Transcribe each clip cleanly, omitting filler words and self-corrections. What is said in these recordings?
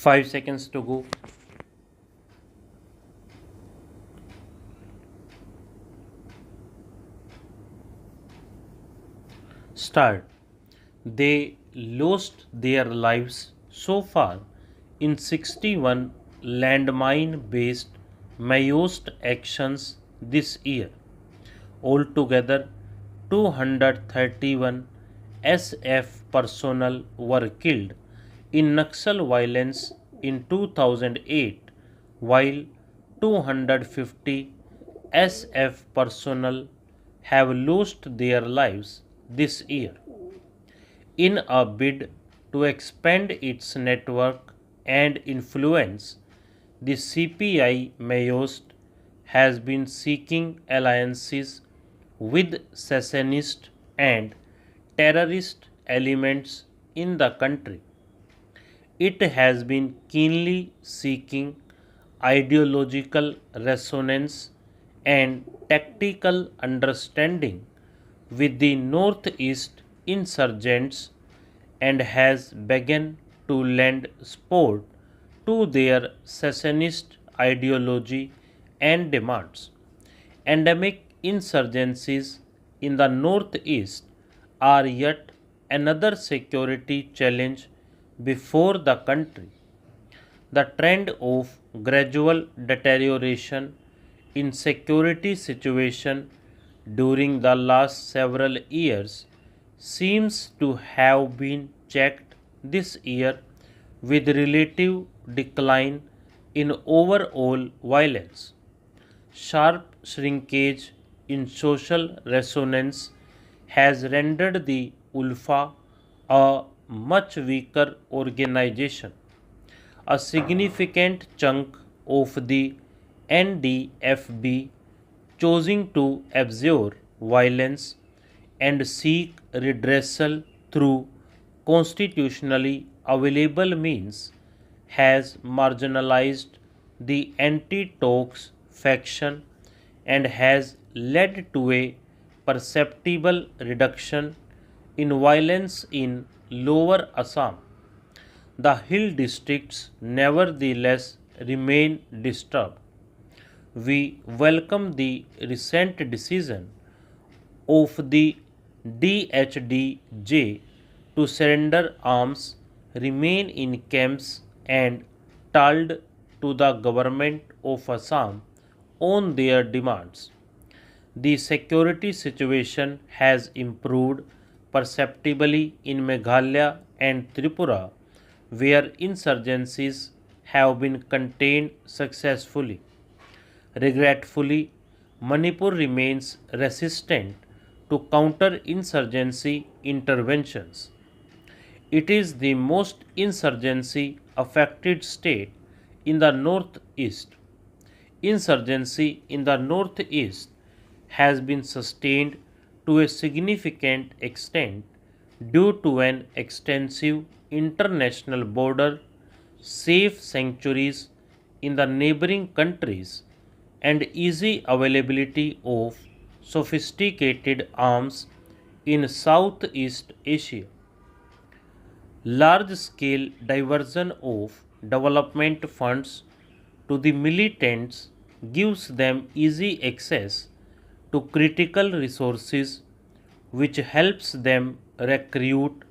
5 seconds to go. Start. They lost their lives so far in 61 landmine based Mayoist actions this year. Altogether, 231 SF personnel were killed in Naxal violence in 2008, while 250 SF personnel have lost their lives this year. In a bid to expand its network and influence, the CPI Mayoist has been seeking alliances with secessionist and terrorist elements in the country. It has been keenly seeking ideological resonance and tactical understanding with the Northeast insurgents and has begun to lend support to their secessionist ideology and demands. Endemic insurgencies in the Northeast are yet another security challenge before the country. The trend of gradual deterioration in security situation during the last several years seems to have been checked this year with relative decline in overall violence. Sharp shrinkage in social resonance has rendered the ULFA a much weaker organization. A significant chunk of the NDFB choosing to absorb violence and seek redressal through constitutionally available means has marginalized the anti-Tox faction and has led to a perceptible reduction in violence in Lower Assam. The hill districts nevertheless remain disturbed. We welcome the recent decision of the DHDJ to surrender arms, remain in camps, and told to the government of Assam on their demands. The security situation has improved perceptibly in Meghalaya and Tripura, where insurgencies have been contained successfully. Regretfully, Manipur remains resistant to counter-insurgency interventions. It is the most insurgency affected state in the northeast. Insurgency in the northeast has been sustained to a significant extent due to an extensive international border, safe sanctuaries in the neighboring countries, and easy availability of sophisticated arms in Southeast Asia. Large scale diversion of development funds to the militants gives them easy access to critical resources, which helps them recruit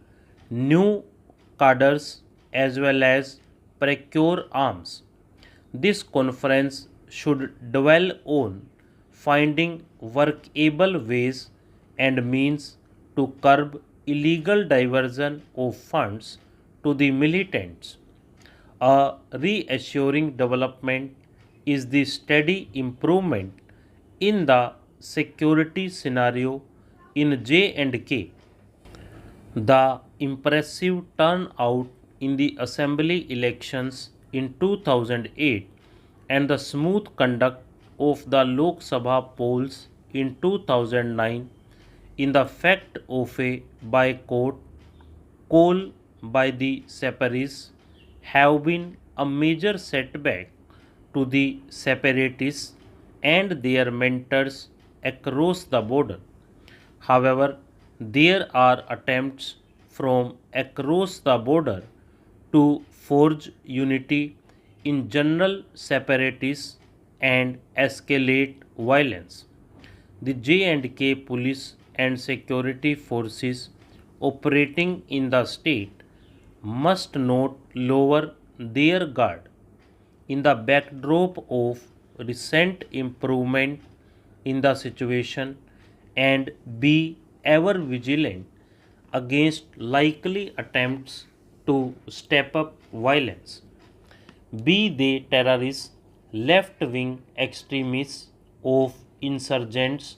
new cadres as well as procure arms. This conference should dwell on finding workable ways and means to curb illegal diversion of funds to the militants. A reassuring development is the steady improvement in the security scenario in J&K. The impressive turnout in the assembly elections in 2008 and the smooth conduct of the Lok Sabha polls in 2009 in the fact of a boycott call by the separatists have been a major setback to the separatists and their mentors across the border. However, there are attempts from across the border to forge unity in general separatists and escalate violence. The J&K police and security forces operating in the state must not lower their guard in the backdrop of recent improvement in the situation and be ever vigilant against likely attempts to step up violence. Be they terrorists, left wing extremists, of insurgents,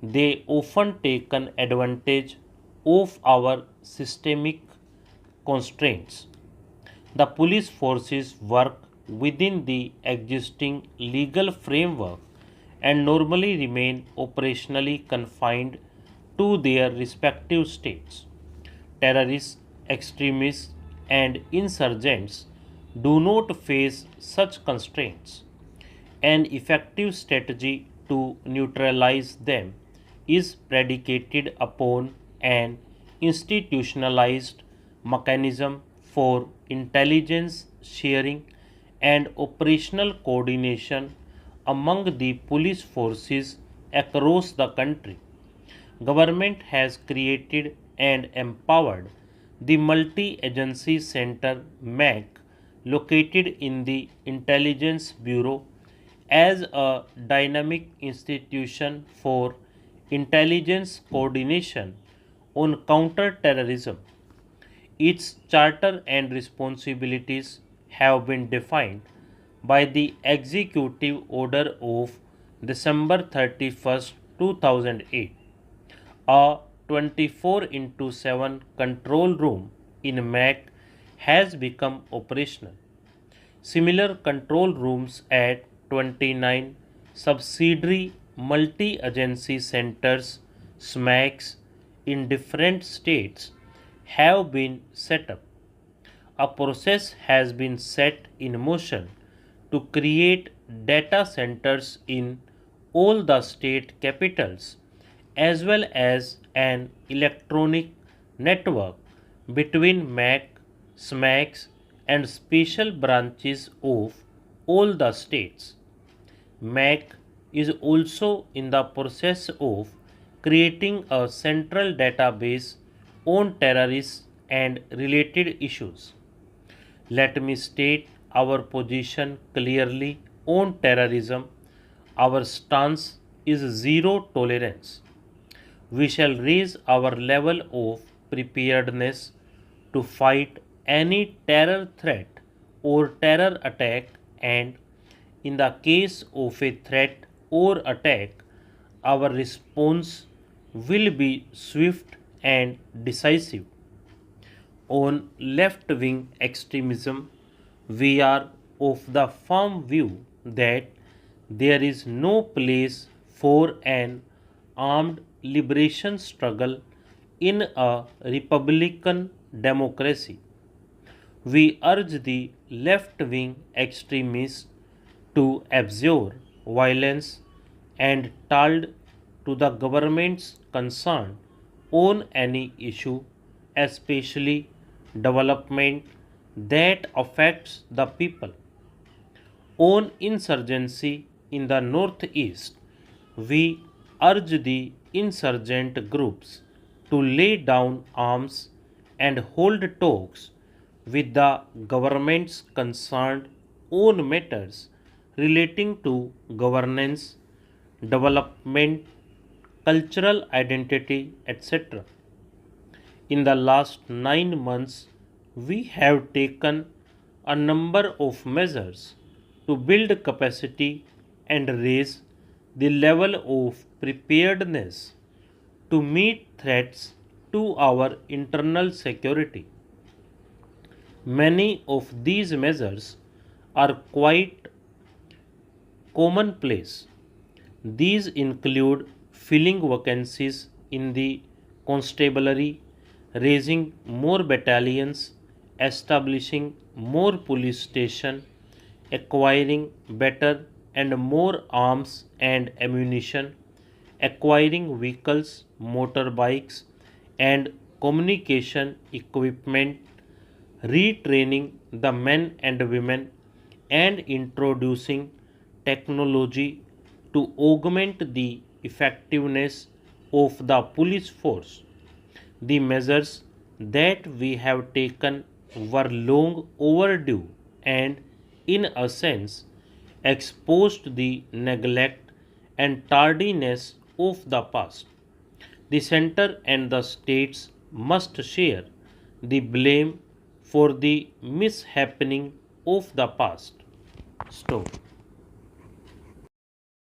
they often taken advantage of our systemic constraints. The police forces work within the existing legal framework and normally remain operationally confined to their respective states. Terrorists, extremists, and insurgents do not face such constraints. An effective strategy to neutralize them is predicated upon an institutionalized mechanism for intelligence sharing and operational coordination among the police forces across the country. Government has created and empowered the Multi-Agency Center MAC located in the Intelligence Bureau as a dynamic institution for intelligence coordination on counter-terrorism. Its charter and responsibilities have been defined by the Executive Order of December 31st, 2008. A 24 into 7 control room in MAC has become operational. Similar control rooms at 29 subsidiary multi-agency centers SMACs in different states have been set up. A process has been set in motion to create data centers in all the state capitals as well as an electronic network between MAC, SMACs, and special branches of all the states. MAC is also in the process of creating a central database on terrorists and related issues. Let me state our position clearly on terrorism. Our stance is zero tolerance. We shall raise our level of preparedness to fight any terror threat or terror attack, and in the case of a threat or attack, our response will be swift and decisive. On left wing extremism, we are of the firm view that there is no place for an armed liberation struggle in a republican democracy. We urge the left wing extremists to abjure violence and told to the governments concerned on any issue, especially development that affects the people. On insurgency in the northeast, we urge the insurgent groups to lay down arms and hold talks with the governments concerned on matters relating to governance, development, cultural identity, etc. In the last 9 months, we have taken a number of measures to build capacity and raise the level of preparedness to meet threats to our internal security. Many of these measures are quite commonplace. These include filling vacancies in the constabulary, raising more battalions, establishing more police stations, acquiring better and more arms and ammunition, acquiring vehicles, motorbikes, and communication equipment, retraining the men and women, and introducing technology to augment the effectiveness of the police force. The measures that we have taken were long overdue and, in a sense, exposed the neglect and tardiness of the past. The center and the states must share the blame for the mishappening of the past. Stop.